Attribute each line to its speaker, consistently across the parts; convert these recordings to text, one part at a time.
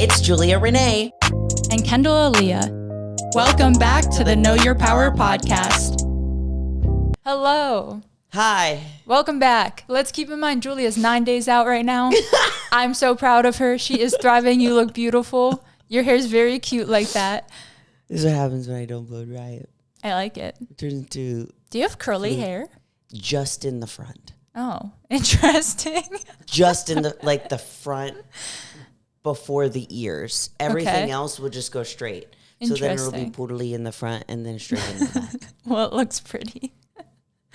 Speaker 1: It's Julia Renee.
Speaker 2: And Kendall Aaliyah. Welcome back to the Know Your Power podcast. Hello.
Speaker 1: Hi.
Speaker 2: Welcome back. Let's keep in mind Julia's 9 days out right now. I'm so proud of her. She is thriving. You look beautiful. Your hair's very cute like that.
Speaker 1: This is what happens when I don't blow dry it.
Speaker 2: I like it.
Speaker 1: It turns into...
Speaker 2: Do you have curly hair?
Speaker 1: Just in the front.
Speaker 2: Oh, interesting.
Speaker 1: Just in the front before the ears. Everything else will just go straight. So then it'll be poodly in the front and then straight in the back.
Speaker 2: Well, it looks pretty.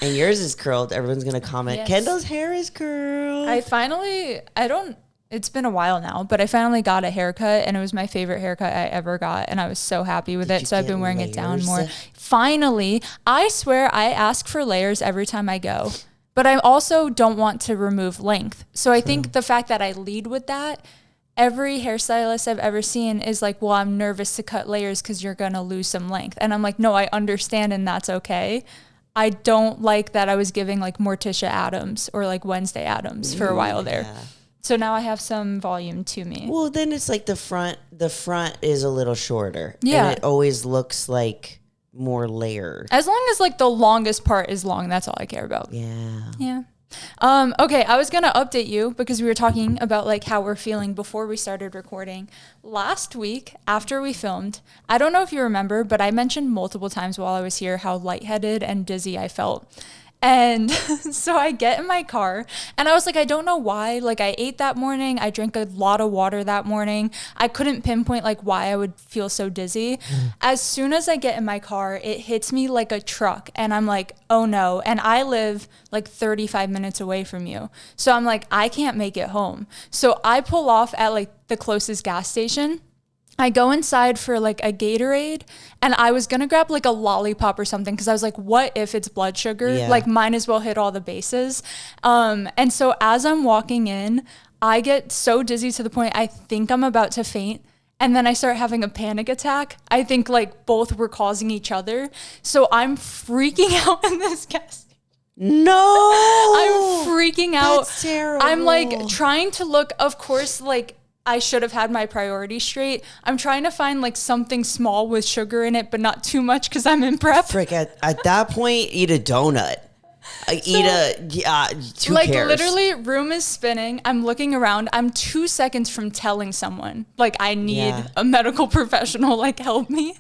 Speaker 1: And yours is curled. Everyone's going to comment, yes. Kendall's hair is curled.
Speaker 2: It's been a while now, but I finally got a haircut and it was my favorite haircut I ever got. And I was so happy with it. So I've been wearing it down more. Finally, I swear I ask for layers every time I go, but I also don't want to remove length. So I think the fact that I lead with that, every hairstylist I've ever seen is like, well, I'm nervous to cut layers because you're going to lose some length. And I'm like, no, I understand. And that's okay. I don't like that I was giving like Morticia Addams or like Wednesday Addams for a while there. Yeah. So now I have some volume to me.
Speaker 1: Well, then it's like the front is a little shorter.
Speaker 2: Yeah.
Speaker 1: And it always looks like more layered.
Speaker 2: As long as like the longest part is long, that's all I care about.
Speaker 1: Yeah.
Speaker 2: Yeah. Okay, I was going to update you because we were talking about like how we're feeling before we started recording. Last week, after we filmed, I don't know if you remember, but I mentioned multiple times while I was here how lightheaded and dizzy I felt. And so I get in my car and I was like, I don't know why. Like I ate that morning. I drank a lot of water that morning. I couldn't pinpoint like why I would feel so dizzy. As soon as I get in my car, it hits me like a truck and I'm like, oh no. And I live like 35 minutes away from you. So I'm like, I can't make it home. So I pull off at like the closest gas station. I go inside for like a Gatorade and I was going to grab like a lollipop or something because I was like, what if it's blood sugar? Yeah. Like might as well hit all the bases. And so as I'm walking in, I get so dizzy to the point I think I'm about to faint. And then I start having a panic attack. I think like both were causing each other. So I'm freaking out in this gas station.
Speaker 1: No!
Speaker 2: I'm freaking out.
Speaker 1: That's terrible.
Speaker 2: I'm like trying to look, of course, like I should have had my priorities straight. I'm trying to find like something small with sugar in it, but not too much because I'm in prep.
Speaker 1: Frick, at that point, eat a donut. Who
Speaker 2: like
Speaker 1: cares?
Speaker 2: Literally, room is spinning. I'm looking around. I'm 2 seconds from telling someone like I need a medical professional, like help me.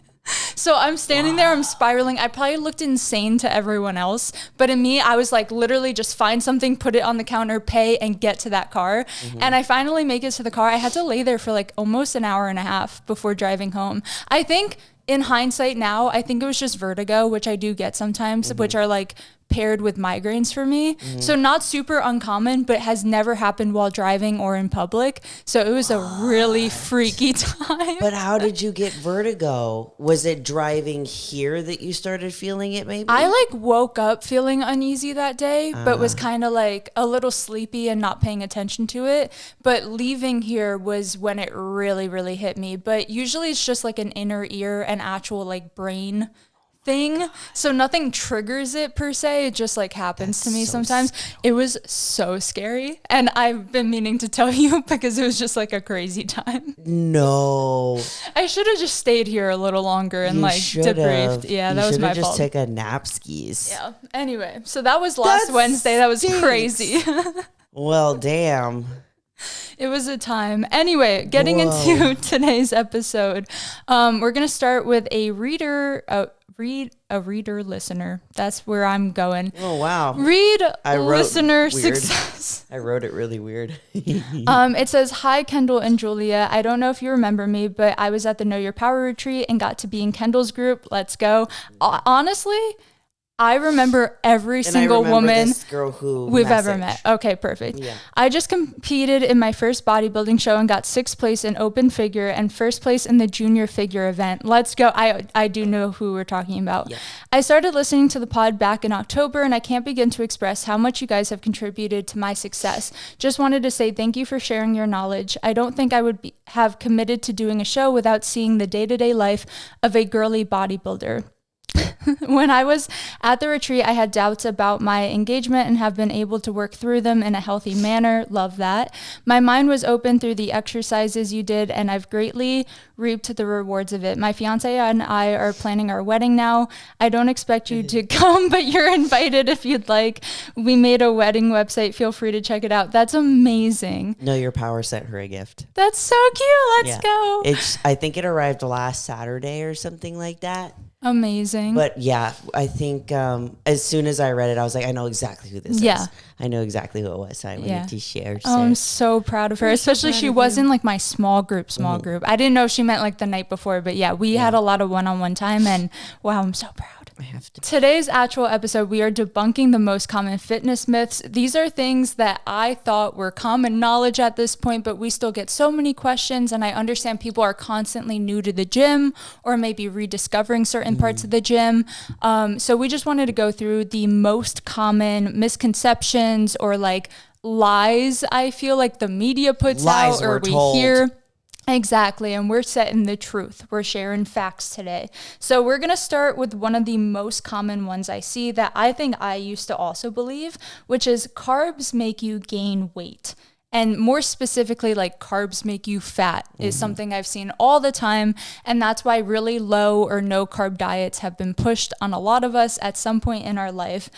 Speaker 2: So I'm standing there, I'm spiraling. I probably looked insane to everyone else, but in me, I was like literally just find something, put it on the counter, pay, and get to that car. Mm-hmm. And I finally make it to the car. I had to lay there for like almost an hour and a half before driving home. I think in hindsight now, I think it was just vertigo, which I do get sometimes, which are like paired with migraines for me. So not super uncommon, but has never happened while driving or in public. So it was a really freaky time.
Speaker 1: But how did you get vertigo? Was it driving here that you started feeling it maybe?
Speaker 2: I like woke up feeling uneasy that day, but was kind of like a little sleepy and not paying attention to it. But leaving here was when it really, really hit me. But usually it's just like an inner ear, an actual like brain thing. So nothing triggers it per se. It just like happens to me sometimes. It was so scary. And I've been meaning to tell you because it was just like a crazy time.
Speaker 1: No.
Speaker 2: I should have just stayed here a little longer and like debriefed. Yeah, that was my fault.
Speaker 1: You should have just took a nap skis.
Speaker 2: Yeah. Anyway, so that was last Wednesday. That was crazy.
Speaker 1: Well, damn.
Speaker 2: It was a time. Anyway, getting into today's episode, we're going to start with a reader listener. That's where I'm going.
Speaker 1: Oh, wow.
Speaker 2: Listener success.
Speaker 1: I wrote it really weird.
Speaker 2: It says, hi, Kendall and Julia. I don't know if you remember me, but I was at the Know Your Power retreat and got to be in Kendall's group. Let's go. Honestly, I remember every single woman
Speaker 1: this girl who
Speaker 2: we've ever met. Okay, perfect. Yeah. I just competed in my first bodybuilding show and got 6th place in open figure and 1st place in the junior figure event. Let's go. I do know who we're talking about. Yeah. I started listening to the pod back in October and I can't begin to express how much you guys have contributed to my success. Just wanted to say thank you for sharing your knowledge. I don't think I would have committed to doing a show without seeing the day-to-day life of a girly bodybuilder. When I was at the retreat, I had doubts about my engagement and have been able to work through them in a healthy manner. Love that. My mind was open through the exercises you did, and I've greatly reaped the rewards of it. My fiance and I are planning our wedding now. I don't expect you to come, but you're invited if you'd like. We made a wedding website. Feel free to check it out. That's amazing.
Speaker 1: Know Your Power sent her a gift.
Speaker 2: That's so cute. Let's go.
Speaker 1: I think it arrived last Saturday or something like that.
Speaker 2: Amazing.
Speaker 1: But yeah, I think as soon as I read it, I was like, I know exactly who this is. I know exactly who it was. So I wanted to share.
Speaker 2: Oh, I'm so proud of her. Especially she was in like my small group. I didn't know she meant like the night before, but we had a lot of one-on-one time, and wow, I'm so proud.
Speaker 1: I have to.
Speaker 2: Today's actual episode, we are debunking the most common fitness myths. These are things that I thought were common knowledge at this point, but we still get so many questions, and I understand people are constantly new to the gym or maybe rediscovering certain parts of the gym. So we just wanted to go through the most common misconceptions or like lies I feel like the media puts out or we hear. Exactly. And we're setting the truth. We're sharing facts today. So we're going to start with one of the most common ones I see that I think I used to also believe, which is carbs make you gain weight. And more specifically, like carbs make you fat is something I've seen all the time. And that's why really low or no carb diets have been pushed on a lot of us at some point in our life.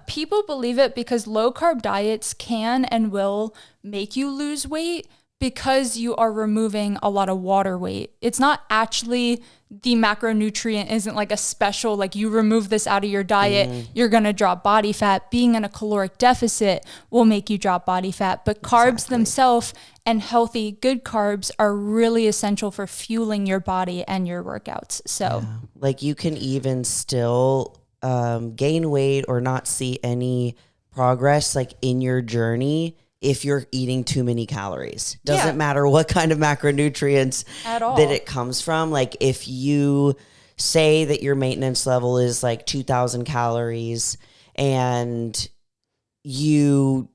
Speaker 2: People believe it because low carb diets can and will make you lose weight, because you are removing a lot of water weight. It's not actually the macronutrient isn't like a special, like you remove this out of your diet, you're gonna drop body fat. Being in a caloric deficit will make you drop body fat. But carbs themselves and healthy, good carbs are really essential for fueling your body and your workouts. So
Speaker 1: like you can even still gain weight or not see any progress like in your journey if you're eating too many calories. Doesn't matter what kind of macronutrients
Speaker 2: at all
Speaker 1: that it comes from. Like if you say that your maintenance level is like 2,000 calories and you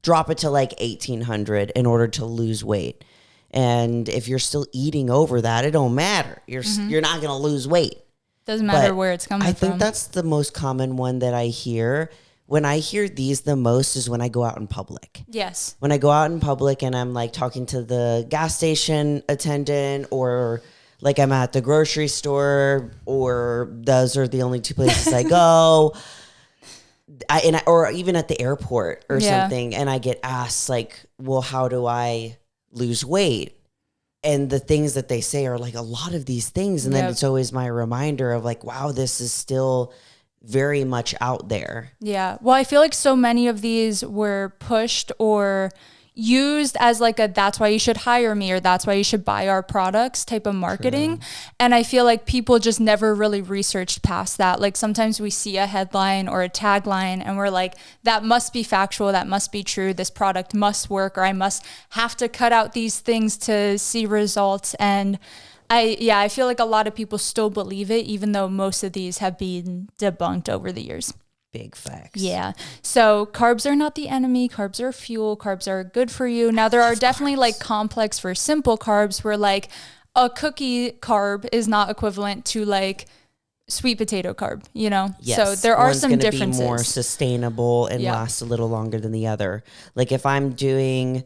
Speaker 1: drop it to like 1,800 in order to lose weight. And if you're still eating over that, it don't matter. You're not going to lose weight.
Speaker 2: Doesn't matter where it's coming from.
Speaker 1: I think that's the most common one that I hear. When I hear these the most is when I go out in public.
Speaker 2: Yes.
Speaker 1: When I go out in public and I'm like talking to the gas station attendant or like I'm at the grocery store or those are the only two places I go. Or even at the airport or something. And I get asked like, well, how do I lose weight? And the things that they say are like a lot of these things. And then it's always my reminder of like, wow, this is still very much out there.
Speaker 2: Yeah. Well, I feel like so many of these were pushed or used as like a that's why you should hire me or that's why you should buy our products type of marketing. True. And I feel like people just never really researched past that. Like sometimes we see a headline or a tagline and we're like, that must be factual, that must be true, this product must work, or I must have to cut out these things to see results. And I feel like a lot of people still believe it, even though most of these have been debunked over the years.
Speaker 1: Big facts.
Speaker 2: Yeah. So carbs are not the enemy. Carbs are fuel. Carbs are good for you. Now, there are definitely like complex for simple carbs where like a cookie carb is not equivalent to like sweet potato carb, you know?
Speaker 1: Yes.
Speaker 2: So there are some
Speaker 1: One's gonna
Speaker 2: differences.
Speaker 1: be more sustainable and last a little longer than the other. Like if I'm in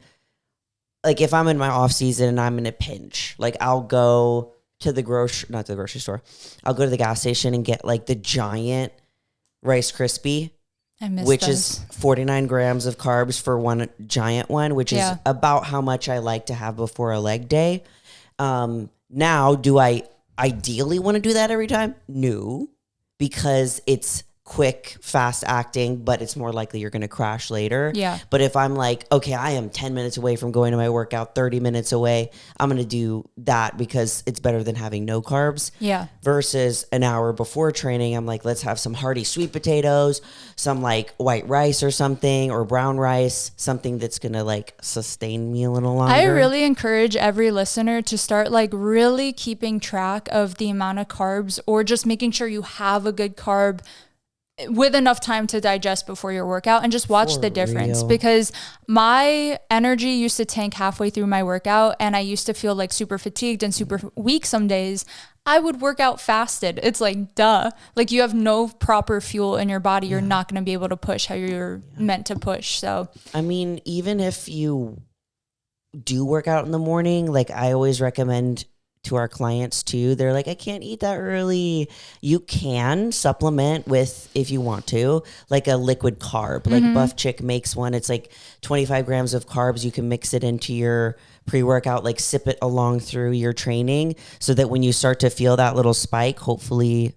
Speaker 1: my off season and I'm in a pinch, like I'll go to the not the grocery store. I'll go to the gas station and get like the giant Rice Krispie, which is 49 grams of carbs for one giant one, which is about how much I like to have before a leg day. Now, do I ideally want to do that every time? No, because it's quick, fast acting, but it's more likely you're going to crash later.
Speaker 2: Yeah.
Speaker 1: But if I'm like, okay, I am 10 minutes away from going to my workout, 30 minutes away, I'm going to do that because it's better than having no carbs.
Speaker 2: Yeah.
Speaker 1: Versus an hour before training, I'm like, let's have some hearty sweet potatoes, some like white rice or something, or brown rice, something that's going to like sustain me a little longer.
Speaker 2: I really encourage every listener to start like really keeping track of the amount of carbs or just making sure you have a good carb with enough time to digest before your workout and just watch the difference. Because my energy used to tank halfway through my workout and I used to feel like super fatigued and super weak some days. I would work out fasted. It's like, duh. Like you have no proper fuel in your body. You're not going to be able to push how you're meant to push. So,
Speaker 1: I mean, even if you do work out in the morning, like I always recommend to our clients too, they're like, I can't eat that early. You can supplement with, if you want to, like a liquid carb. Like Buff Chick makes one. It's like 25 grams of carbs. You can mix it into your pre-workout, like sip it along through your training so that when you start to feel that little spike, hopefully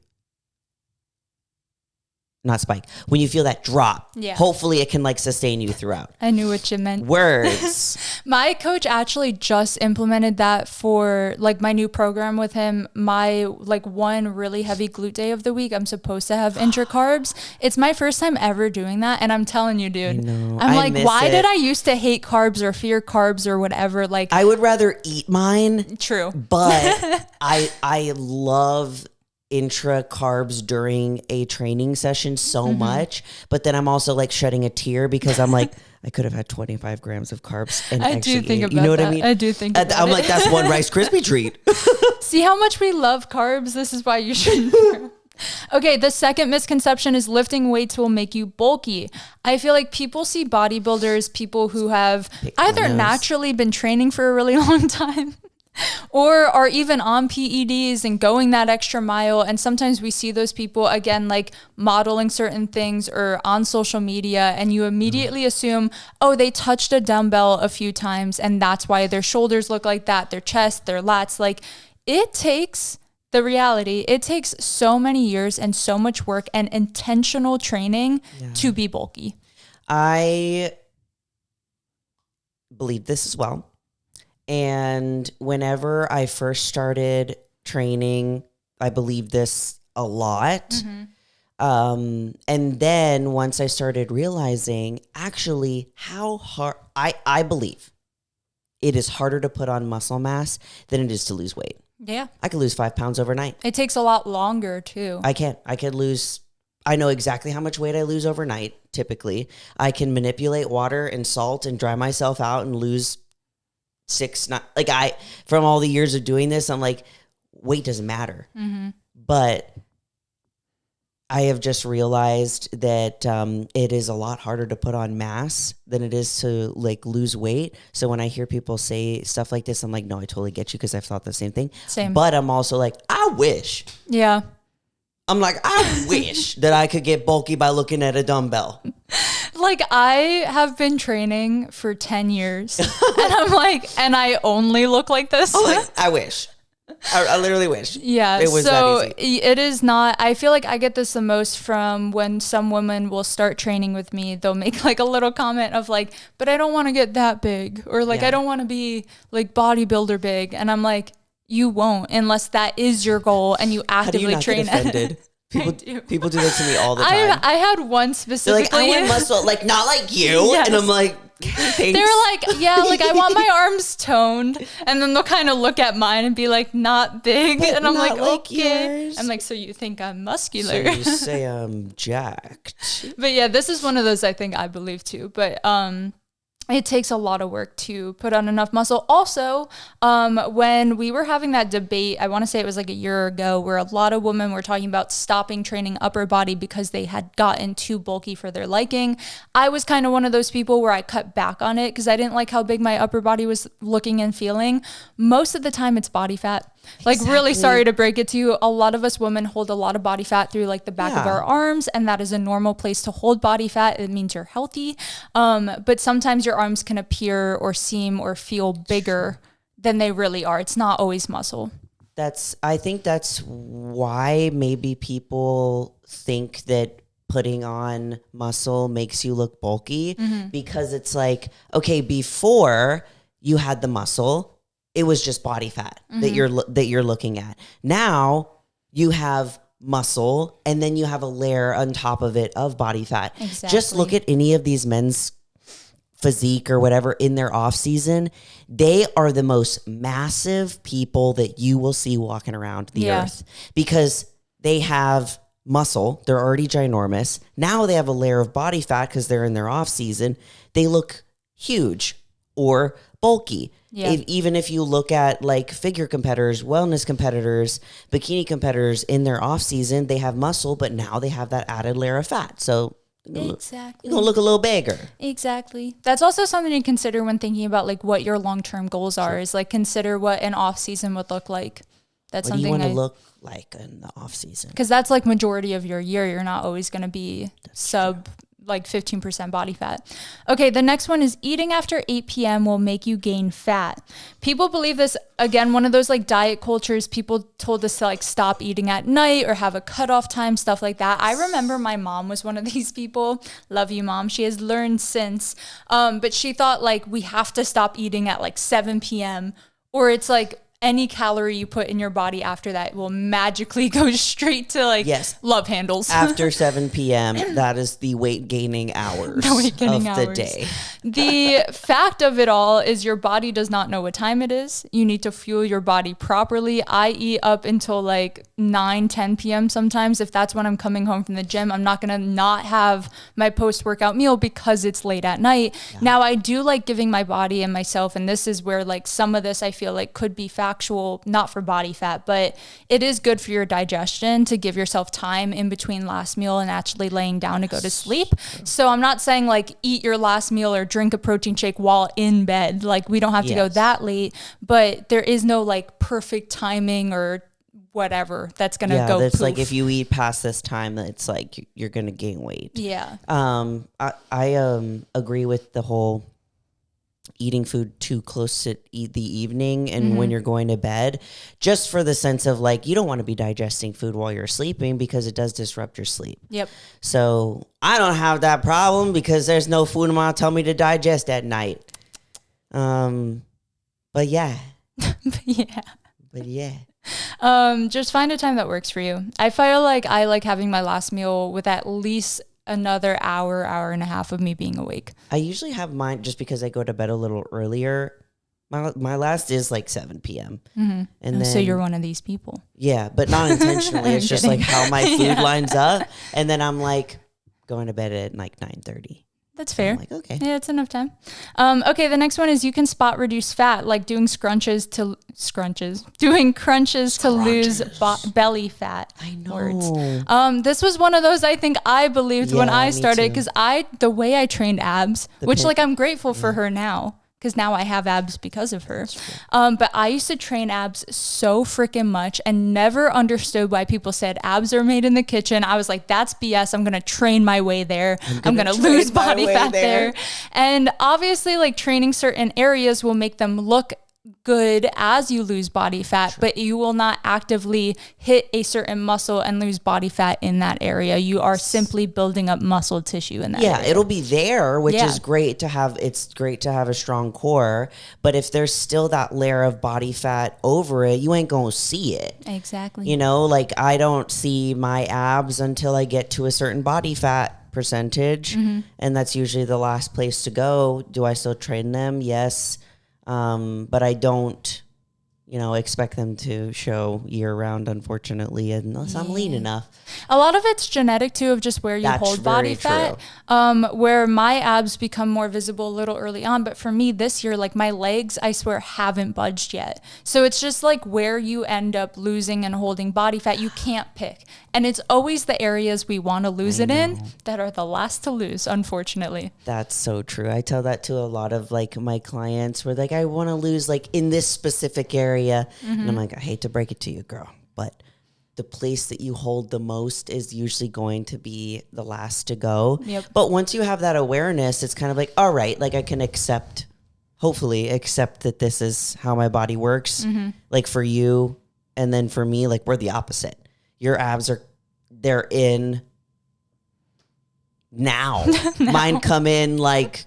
Speaker 1: not spike, when you feel that drop, hopefully it can like sustain you throughout.
Speaker 2: I knew what you meant.
Speaker 1: Words.
Speaker 2: My coach actually just implemented that for like my new program with him. My like one really heavy glute day of the week, I'm supposed to have intra-carbs. It's my first time ever doing that. And I'm telling you, dude, I'm like, why did I used to hate carbs or fear carbs or whatever? Like
Speaker 1: I would rather eat mine.
Speaker 2: True.
Speaker 1: But I love intra carbs during a training session so much, but then I'm also like shedding a tear because I'm like, I could have had 25 grams of carbs and
Speaker 2: I do think
Speaker 1: ate.
Speaker 2: about
Speaker 1: You know
Speaker 2: that.
Speaker 1: what I mean?
Speaker 2: I do think about
Speaker 1: I'm
Speaker 2: it.
Speaker 1: like, that's one Rice Krispie treat.
Speaker 2: See how much we love carbs? This is why you shouldn't. Okay, the second misconception is lifting weights will make you bulky. I feel like people see bodybuilders, people who have either naturally been training for a really long time or are even on PEDs and going that extra mile. And sometimes we see those people, again, like modeling certain things or on social media, and you immediately assume, oh, they touched a dumbbell a few times and that's why their shoulders look like that, their chest, their lats. Like it takes so many years and so much work and intentional training to be bulky.
Speaker 1: I believe this as well. And whenever I first started training, I believed this a lot. And then once I started realizing actually how hard, I believe it is harder to put on muscle mass than it is to lose weight.
Speaker 2: Yeah.
Speaker 1: I could lose 5 pounds overnight.
Speaker 2: It takes a lot longer too.
Speaker 1: I could lose, I know exactly how much weight I lose overnight, typically. I can manipulate water and salt and dry myself out and lose 6, not like from all the years of doing this, I'm like, weight doesn't matter. But I have just realized that it is a lot harder to put on mass than it is to like lose weight. So when I hear people say stuff like this, I'm like, no, I totally get you because I've thought the same thing.
Speaker 2: Same.
Speaker 1: But I'm also like, I wish.
Speaker 2: Yeah.
Speaker 1: I'm like, I wish that I could get bulky by looking at a dumbbell.
Speaker 2: Like I have been training for 10 years and I'm like, and I only look like this.
Speaker 1: Oh, like, I wish. I literally wish.
Speaker 2: Yeah.
Speaker 1: It was
Speaker 2: so
Speaker 1: that easy.
Speaker 2: It is not, I feel like I get this the most from when some women will start training with me. They'll make like a little comment of like, but I don't want to get that big, or like, I don't want to be like bodybuilder big. And I'm like, you won't unless that is your goal and you actively train it.
Speaker 1: People do that to me all the time.
Speaker 2: I had one specifically.
Speaker 1: They're like, I want muscle, like not like you.
Speaker 2: Yes.
Speaker 1: And I'm like, thanks.
Speaker 2: They're like, yeah, like I want my arms toned. And then they'll kind of look at mine and be like, not big.
Speaker 1: But
Speaker 2: and I'm like,
Speaker 1: okay.
Speaker 2: Yours. I'm like, so you think I'm muscular?
Speaker 1: So you say I'm jacked.
Speaker 2: But yeah, this is one of those I think I believe too. But it takes a lot of work to put on enough muscle. Also, when we were having that debate, I want to say it was like a year ago, where a lot of women were talking about stopping training upper body because they had gotten too bulky for their liking. I was kind of one of those people where I cut back on it because I didn't like how big my upper body was looking and feeling. Most of the time it's body fat. Like really sorry to break it to you. A lot of us women hold a lot of body fat through like the back of our arms, and that is a normal place to hold body fat. It means you're healthy. But sometimes your arms can appear or seem or feel bigger than they really are. It's not always muscle.
Speaker 1: I think that's why maybe people think that putting on muscle makes you look bulky, because it's like, okay, before you had the muscle, it was just body fat that you're looking at. Now you have muscle, and then you have a layer on top of it of body fat.
Speaker 2: Exactly.
Speaker 1: Just look at any of these men's physique or whatever in their off season. They are the most massive people that you will see walking around the earth, because they have muscle. They're already ginormous. Now they have a layer of body fat because they're in their off season. They look huge. or bulky.
Speaker 2: Yeah.
Speaker 1: Even if you look at like figure competitors, wellness competitors, bikini competitors in their off season, they have muscle, but now they have that added layer of fat. So
Speaker 2: exactly,
Speaker 1: you're gonna look a little bigger.
Speaker 2: Exactly. That's also something to consider when thinking about like what your long-term goals are. Is like consider what an off season would look like. That's
Speaker 1: what
Speaker 2: something
Speaker 1: do you want to look like in the off season?
Speaker 2: Because that's like majority of your year. You're not always going to be like 15% body fat. Okay, the next one is eating after 8 p.m. will make you gain fat. People believe this, again, one of those like diet cultures, people told us to like stop eating at night or have a cutoff time, stuff like that. I remember my mom was one of these people. Love you, Mom. She has learned since. But she thought like we have to stop eating at like 7 p.m. or it's like any calorie you put in your body after that will magically go straight to like love handles.
Speaker 1: After 7 p.m., that is the weight gaining hours the day.
Speaker 2: The fact of it all is your body does not know what time it is. You need to fuel your body properly. I eat up until like 9, 10 p.m. sometimes. If that's when I'm coming home from the gym, I'm not going to not have my post-workout meal because it's late at night. Yeah. Now, I do like giving my body and myself, and this is where like some of this I feel like could be factual, not for body fat, but it is good for your digestion to give yourself time in between last meal and actually laying down to go to sleep. So I'm not saying like eat your last meal or drink a protein shake while in bed. Like we don't have to go that late, but there is no like perfect timing or whatever that's going to go
Speaker 1: that's
Speaker 2: poof.
Speaker 1: Like if you eat past this time, it's like you're going to gain weight.
Speaker 2: Yeah.
Speaker 1: I agree with the whole eating food too close to the evening and when you're going to bed, just for the sense of like you don't want to be digesting food while you're sleeping because it does disrupt your sleep.
Speaker 2: Yep.
Speaker 1: So I don't have that problem because there's no food mom tell me to digest at night. But yeah.
Speaker 2: Just find a time that works for you. I feel like I like having my last meal with at least another hour and a half of me being awake.
Speaker 1: I usually have mine just because I go to bed a little earlier. My last is like 7 p.m. And then,
Speaker 2: so you're one of these people.
Speaker 1: Yeah, but not intentionally. It's just like how my food lines up. And then I'm like going to bed at like 9:30.
Speaker 2: That's fair.
Speaker 1: I'm like, okay.
Speaker 2: Yeah, it's enough time. Okay, the next one is you can spot reduce fat, like doing crunches to lose belly fat.
Speaker 1: I know.
Speaker 2: Words. This was one of those I think I believed when I started because the way I trained abs, which like I'm grateful for her now. Because now I have abs because of her. But I used to train abs so freaking much and never understood why people said abs are made in the kitchen. I was like, that's BS. I'm going to train my way there. I'm going to lose body fat there. And obviously, like training certain areas will make them look good as you lose body fat, but you will not actively hit a certain muscle and lose body fat in that area. You are simply building up muscle tissue in that area.
Speaker 1: It'll be there, which is great to have. It's great to have a strong core, but if there's still that layer of body fat over it, you ain't gonna see it.
Speaker 2: Exactly.
Speaker 1: You know, like I don't see my abs until I get to a certain body fat percentage, and that's usually the last place to go. Do I still train them? Yes. But I don't, expect them to show year round, unfortunately, unless I'm lean enough.
Speaker 2: A lot of it's genetic too, of just where you hold body fat, where my abs become more visible a little early on. But for me this year, like my legs, I swear haven't budged yet. So it's just like where you end up losing and holding body fat, you can't pick. And it's always the areas we want to lose it in that are the last to lose, unfortunately.
Speaker 1: That's so true. I tell that to a lot of like my clients where like, I want to lose like in this specific area. And I'm like, I hate to break it to you, girl, but the place that you hold the most is usually going to be the last to go.
Speaker 2: Yep.
Speaker 1: But once you have that awareness, it's kind of like, all right, like I can hopefully accept that this is how my body works. Like for you. And then for me, like we're the opposite. Your abs they're in now. Mine come in like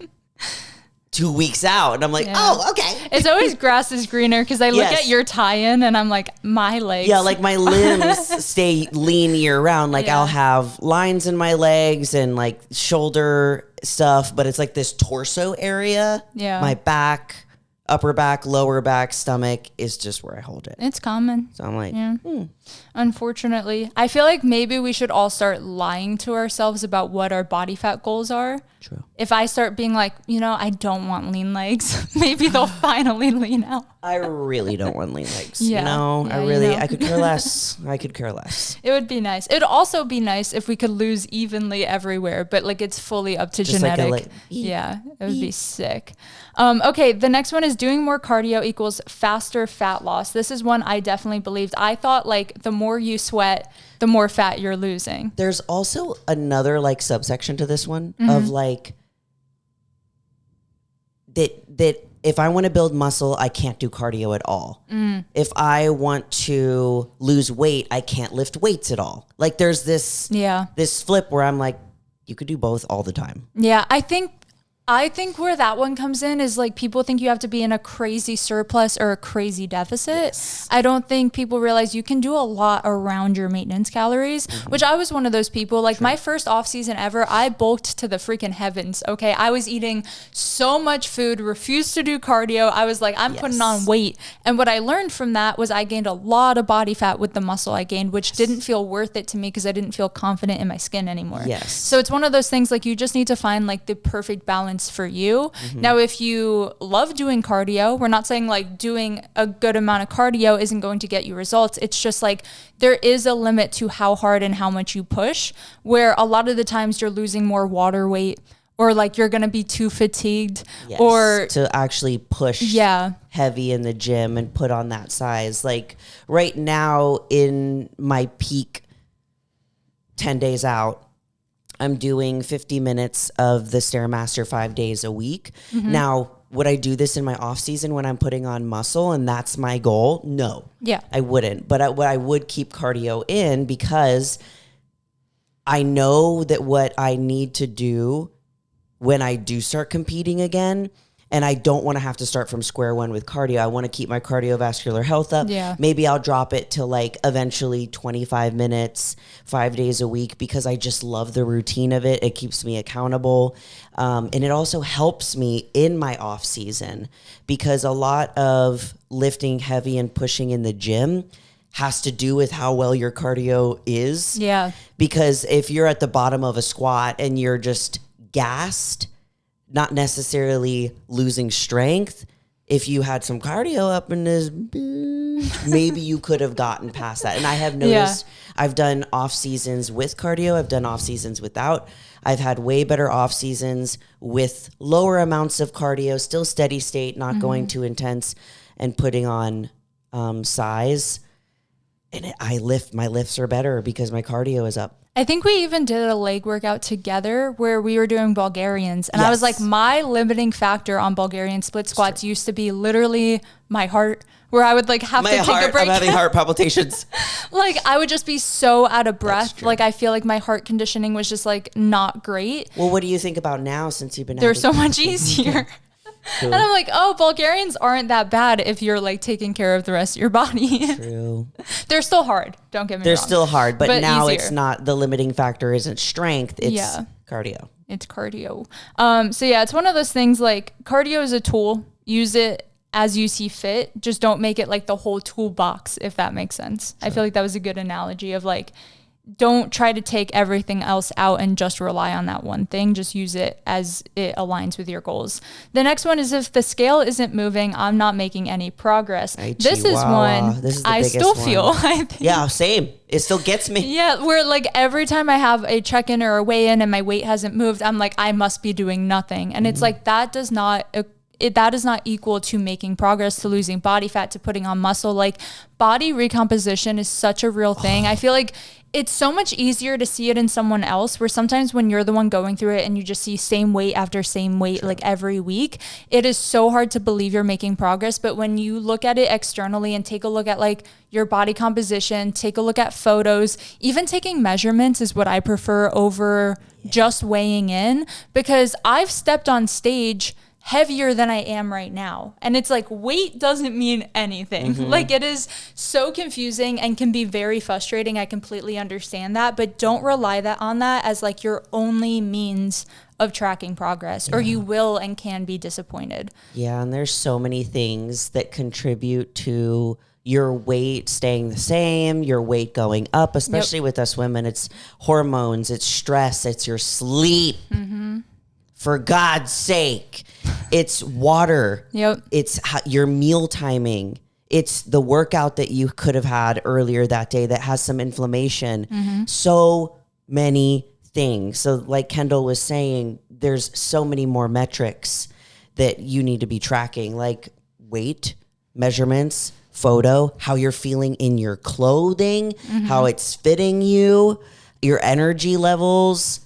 Speaker 1: 2 weeks out. And I'm like, oh, okay.
Speaker 2: It's always grass is greener because I look at your tie-in and I'm like, my legs.
Speaker 1: Yeah, like my limbs stay lean year round. Like I'll have lines in my legs and like shoulder stuff, but it's like this torso area.
Speaker 2: Yeah.
Speaker 1: My back, upper back, lower back, stomach is just where I hold it.
Speaker 2: It's common.
Speaker 1: So I'm like,
Speaker 2: Unfortunately, I feel like maybe we should all start lying to ourselves about what our body fat goals are.
Speaker 1: True.
Speaker 2: if I start being like, I don't want lean legs, maybe they'll finally lean out.
Speaker 1: I really don't want lean legs.
Speaker 2: Yeah.
Speaker 1: I could care less. I could care less.
Speaker 2: It would be nice. It would also be nice if we could lose evenly everywhere, but like it's fully up to genetic. Yeah, it would be sick. Okay, the next one is doing more cardio equals faster fat loss. This is one I definitely believed. I thought like the more you sweat, the more fat you're losing.
Speaker 1: There's also another like subsection to this one of like that if I want to build muscle, I can't do cardio at all. If I want to lose weight, I can't lift weights at all. Like there's this flip where I'm like, you could do both all the time.
Speaker 2: Yeah, I think where that one comes in is like people think you have to be in a crazy surplus or a crazy deficit.
Speaker 1: Yes.
Speaker 2: I don't think people realize you can do a lot around your maintenance calories, which I was one of those people. Like my first off season ever, I bulked to the freaking heavens. Okay. I was eating so much food, refused to do cardio. I was like, I'm putting on weight. And what I learned from that was I gained a lot of body fat with the muscle I gained, which didn't feel worth it to me because I didn't feel confident in my skin anymore.
Speaker 1: Yes.
Speaker 2: So it's one of those things like you just need to find like the perfect balance for you. Now, if you love doing cardio, we're not saying like doing a good amount of cardio isn't going to get you results. It's just like there is a limit to how hard and how much you push, where a lot of the times you're losing more water weight or like you're going to be too fatigued or
Speaker 1: to actually push heavy in the gym and put on that size. Like right now in my peak 10 days out, I'm doing 50 minutes of the Stairmaster 5 days a week. Now, would I do this in my off season when I'm putting on muscle and that's my goal? No.
Speaker 2: Yeah.
Speaker 1: I wouldn't. But I would keep cardio in because I know that what I need to do when I do start competing again, and I don't want to have to start from square one with cardio. I want to keep my cardiovascular health up.
Speaker 2: Yeah.
Speaker 1: Maybe I'll drop it to like eventually 25 minutes, 5 days a week because I just love the routine of it. It keeps me accountable. And it also helps me in my off season because a lot of lifting heavy and pushing in the gym has to do with how well your cardio is.
Speaker 2: Yeah.
Speaker 1: Because if you're at the bottom of a squat and you're just gassed, not necessarily losing strength. If you had some cardio up in this, maybe you could have gotten past that. And I have noticed I've done off seasons with cardio. I've done off seasons without. I've had way better off seasons with lower amounts of cardio, still steady state, not going too intense and putting on size. And my lifts are better because my cardio is up.
Speaker 2: I think we even did a leg workout together where we were doing Bulgarians. And I was like, my limiting factor on Bulgarian split squats used to be literally my heart, where I would like have to take a break.
Speaker 1: I'm having heart palpitations.
Speaker 2: Like I would just be so out of breath. Like I feel like my heart conditioning was just like not great.
Speaker 1: Well, what do you think about now since you've been
Speaker 2: They're so much easier. Cool. And I'm like, oh, Bulgarians aren't that bad if you're like taking care of the rest of your body.
Speaker 1: True.
Speaker 2: They're still hard. Don't get me wrong.
Speaker 1: They're still hard, but now
Speaker 2: easier.
Speaker 1: It's not, the limiting factor isn't strength. It's cardio.
Speaker 2: It's cardio. So yeah, it's one of those things like cardio is a tool. Use it as you see fit. Just don't make it like the whole toolbox, if that makes sense. Sure. I feel like that was a good analogy of like, don't try to take everything else out and just rely on that one thing. Just use it as it aligns with your goals. The next one is if the scale isn't moving, I'm not making any progress. This is one I still feel. I think.
Speaker 1: Yeah, same. It still gets me.
Speaker 2: Yeah, where like every time I have a check-in or a weigh-in and my weight hasn't moved, I'm like, I must be doing nothing. And it's like, that is not equal to making progress, to losing body fat, to putting on muscle. Like body recomposition is such a real thing. I feel like it's so much easier to see it in someone else, where sometimes when you're the one going through it and you just see same weight after same weight, like every week, it is so hard to believe you're making progress. But when you look at it externally and take a look at like your body composition, take a look at photos, even taking measurements is what I prefer over just weighing in, because I've stepped on stage heavier than I am right now. And it's like, weight doesn't mean anything. Like it is so confusing and can be very frustrating. I completely understand that, but don't rely on that as like your only means of tracking progress, or you will and can be disappointed. Yeah.
Speaker 1: And there's so many things that contribute to your weight staying the same, your weight going up, especially with us women. It's hormones, it's stress, it's your sleep. For God's sake. It's water.
Speaker 2: Yep.
Speaker 1: It's your meal timing. It's the workout that you could have had earlier that day that has some inflammation. Mm-hmm. So many things. So like Kendall was saying, there's so many more metrics that you need to be tracking, like weight, measurements, photo, how you're feeling in your clothing, how it's fitting you, your energy levels.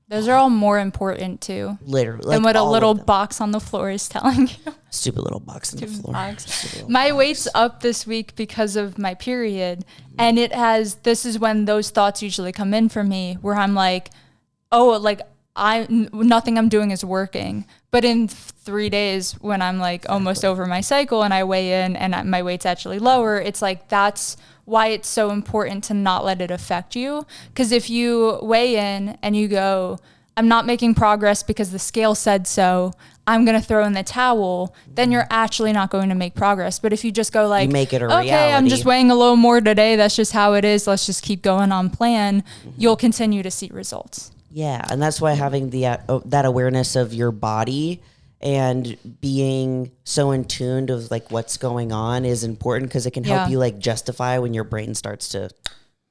Speaker 2: Those are all more important too.
Speaker 1: Literally.
Speaker 2: Than what a little box on the floor is telling you.
Speaker 1: Stupid little box on the floor.
Speaker 2: My weight's up this week because of my period. And this is when those thoughts usually come in for me, where I'm like, oh, like nothing I'm doing is working. But in 3 days, when I'm like almost over my cycle and I weigh in and my weight's actually lower, it's like, that's why it's so important to not let it affect you. Because if you weigh in and you go, I'm not making progress because the scale said so, I'm going to throw in the towel, then you're actually not going to make progress. But if you just go like,
Speaker 1: you make it a
Speaker 2: okay,
Speaker 1: reality.
Speaker 2: I'm just weighing a little more today, that's just how it is, let's just keep going on plan, you'll continue to see results.
Speaker 1: Yeah, and that's why having that awareness of your body and being so in tune of like what's going on is important, because it can help you like justify when your brain starts to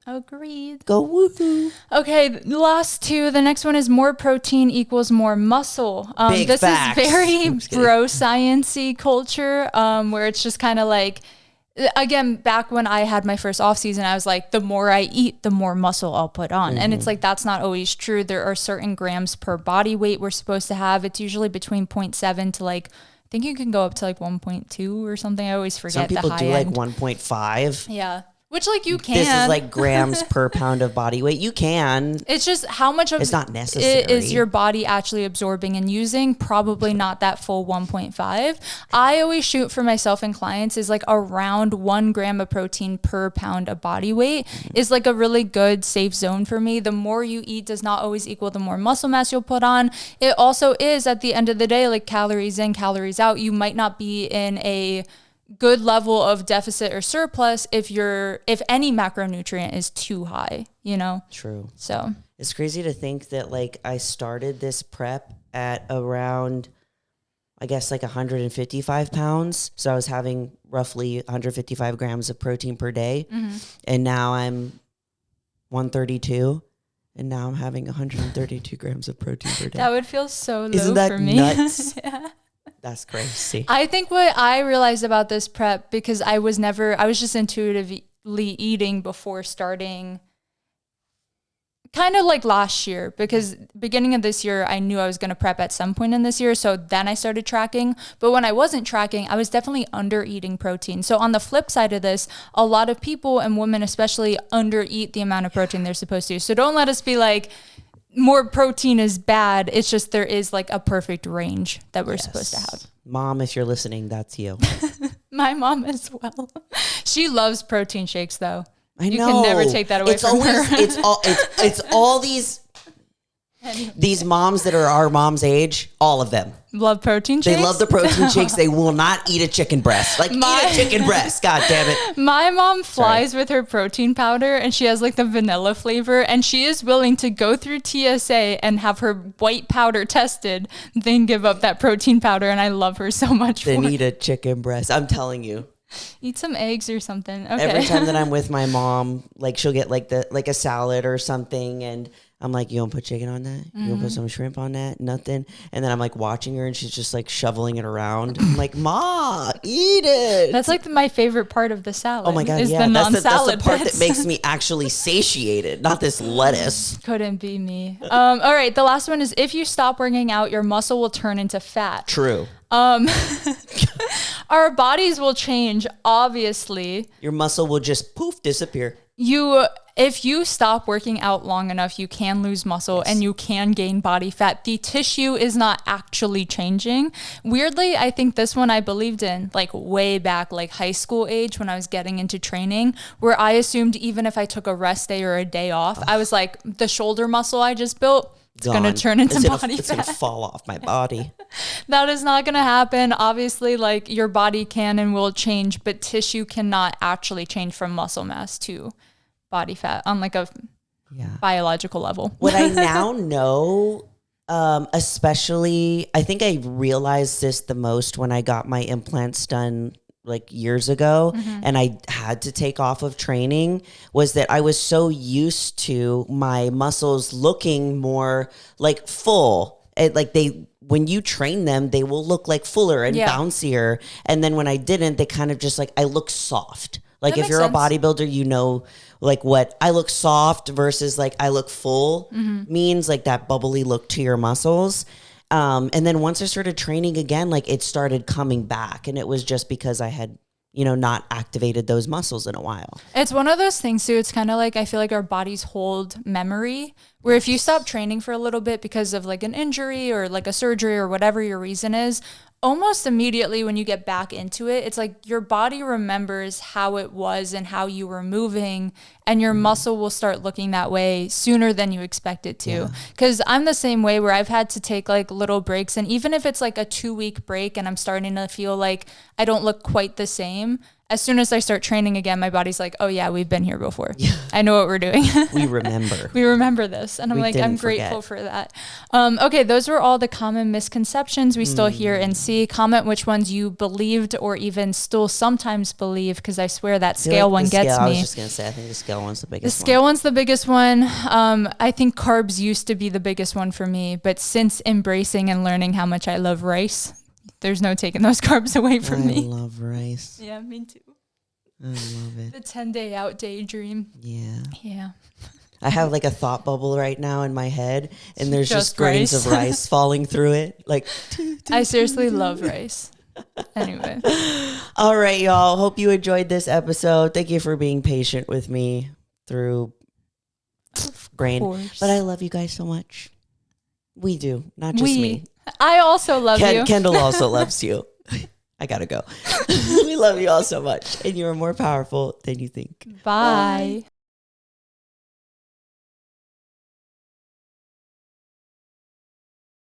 Speaker 2: agreed
Speaker 1: go woohoo.
Speaker 2: Okay, the last two. The next one is more protein equals more muscle.
Speaker 1: Big
Speaker 2: this
Speaker 1: facts.
Speaker 2: is very bro science-y culture, where it's just kind of like, again, back when I had my first off season, I was like, the more I eat, the more muscle I'll put on. And it's like, that's not always true. There are certain grams per body weight we're supposed to have. It's usually between 0.7 to like, I think you can go up to like 1.2 or something. I always forget the high end.
Speaker 1: Some people do like 1.5.
Speaker 2: Yeah. Which, like, you can.
Speaker 1: This is like grams per pound of body weight. You can.
Speaker 2: It's just how much of
Speaker 1: it's not necessary.
Speaker 2: It is your body actually absorbing and using. Probably not that full 1.5. I always shoot for myself and clients is like around 1 gram of protein per pound of body weight is like a really good safe zone for me. The more you eat does not always equal the more muscle mass you'll put on. It also is, at the end of the day, like calories in, calories out. You might not be in a good level of deficit or surplus if any macronutrient is too high, you know?
Speaker 1: True.
Speaker 2: So
Speaker 1: it's crazy to think that like I started this prep at around, I guess like 155 pounds. So I was having roughly 155 grams of protein per day. And now I'm 132. And now I'm having 132 grams of protein per day.
Speaker 2: That would feel so low
Speaker 1: Isn't that
Speaker 2: for me.
Speaker 1: Nuts?
Speaker 2: Yeah.
Speaker 1: That's crazy.
Speaker 2: I think what I realized about this prep, because I was just intuitively eating before starting, kind of like last year, because beginning of this year, I knew I was going to prep at some point in this year. So then I started tracking. But when I wasn't tracking, I was definitely under eating protein. So on the flip side of this, a lot of people, and women especially, under eat the amount of protein they're supposed to. So don't let us be like, more protein is bad. It's just there is like a perfect range that we're supposed to have.
Speaker 1: Mom, if you're listening, that's you.
Speaker 2: My mom as well. She loves protein shakes though.
Speaker 1: I know.
Speaker 2: You can never take that away from her.
Speaker 1: It's all these moms that are our mom's age, all of them.
Speaker 2: Love protein shakes?
Speaker 1: They love the protein shakes. They will not eat a chicken breast. Like, eat a chicken breast. God damn it.
Speaker 2: My mom flies with her protein powder, and she has like the vanilla flavor, and she is willing to go through TSA and have her white powder tested, then give up that protein powder, and I love her so much
Speaker 1: Then eat a chicken breast. I'm telling you.
Speaker 2: Eat some eggs or something. Okay.
Speaker 1: Every time that I'm with my mom, like she'll get like a salad or something, and I'm like, you want to put chicken on that? You want to put some shrimp on that? Nothing. And then I'm like watching her, and she's just like shoveling it around. I'm like, Ma, eat it.
Speaker 2: That's like my favorite part of the salad.
Speaker 1: Oh my God,
Speaker 2: is
Speaker 1: yeah.
Speaker 2: the
Speaker 1: That's
Speaker 2: non-salad
Speaker 1: the part
Speaker 2: bits.
Speaker 1: that makes me actually satiated, not this lettuce.
Speaker 2: Couldn't be me. All right, the last one is, if you stop working out, your muscle will turn into fat.
Speaker 1: True.
Speaker 2: Our bodies will change, obviously.
Speaker 1: Your muscle will just poof disappear.
Speaker 2: If you stop working out long enough, you can lose muscle and you can gain body fat. The tissue is not actually changing. Weirdly, I think this one I believed in like way back, like high school age, when I was getting into training, where I assumed even if I took a rest day or a day off, I was like, the shoulder muscle I just built, it's going to turn into body fat.
Speaker 1: It's going to fall off my body.
Speaker 2: That is not going to happen. Obviously, like your body can and will change, but tissue cannot actually change from muscle mass to body fat on like a biological level.
Speaker 1: What I now know Especially, I think I realized this the most when I got my implants done like years ago, and I had to take off of training, was that I was so used to my muscles looking more like full. When you train them, they will look like fuller and bouncier. And then when I didn't, they kind of just like, I look soft. Like if you're a bodybuilder, you know, like what I look soft versus like I look full means, like that bubbly look to your muscles. And then once I started training again, like it started coming back, and it was just because I had, you know, not activated those muscles in a while.
Speaker 2: It's one of those things too. It's kind of like, I feel like our bodies hold memory, where if you stop training for a little bit because of like an injury or like a surgery or whatever your reason is, almost immediately when you get back into it, it's like your body remembers how it was and how you were moving, and your muscle will start looking that way sooner than you expect it to. Because I'm the same way, where I've had to take like little breaks, and even if it's like a 2-week break and I'm starting to feel like I don't look quite the same, as soon as I start training again, my body's like, oh yeah, we've been here before. Yeah. I know what we're doing.
Speaker 1: We remember.
Speaker 2: We remember this. And I'm grateful for that. Okay, those were all the common misconceptions we still hear and see. Comment which ones you believed or even still sometimes believe, because I swear that scale one gets me.
Speaker 1: I was just going to say, I think the scale one's the biggest one.
Speaker 2: The scale one's the biggest one. I think carbs used to be the biggest one for me, but since embracing and learning how much I love rice, there's no taking those carbs away from me.
Speaker 1: I love rice.
Speaker 2: Yeah, me too.
Speaker 1: I love it.
Speaker 2: The 10-day out daydream.
Speaker 1: Yeah.
Speaker 2: Yeah.
Speaker 1: I have like a thought bubble right now in my head, and there's just grains of rice falling through it. Like,
Speaker 2: I seriously love rice. Anyway.
Speaker 1: All right, y'all. Hope you enjoyed this episode. Thank you for being patient with me through brain. But I love you guys so much. We do, not just me.
Speaker 2: I also love you.
Speaker 1: Kendall also loves you. I gotta go. We love you all so much, and you are more powerful than you think.
Speaker 2: Bye.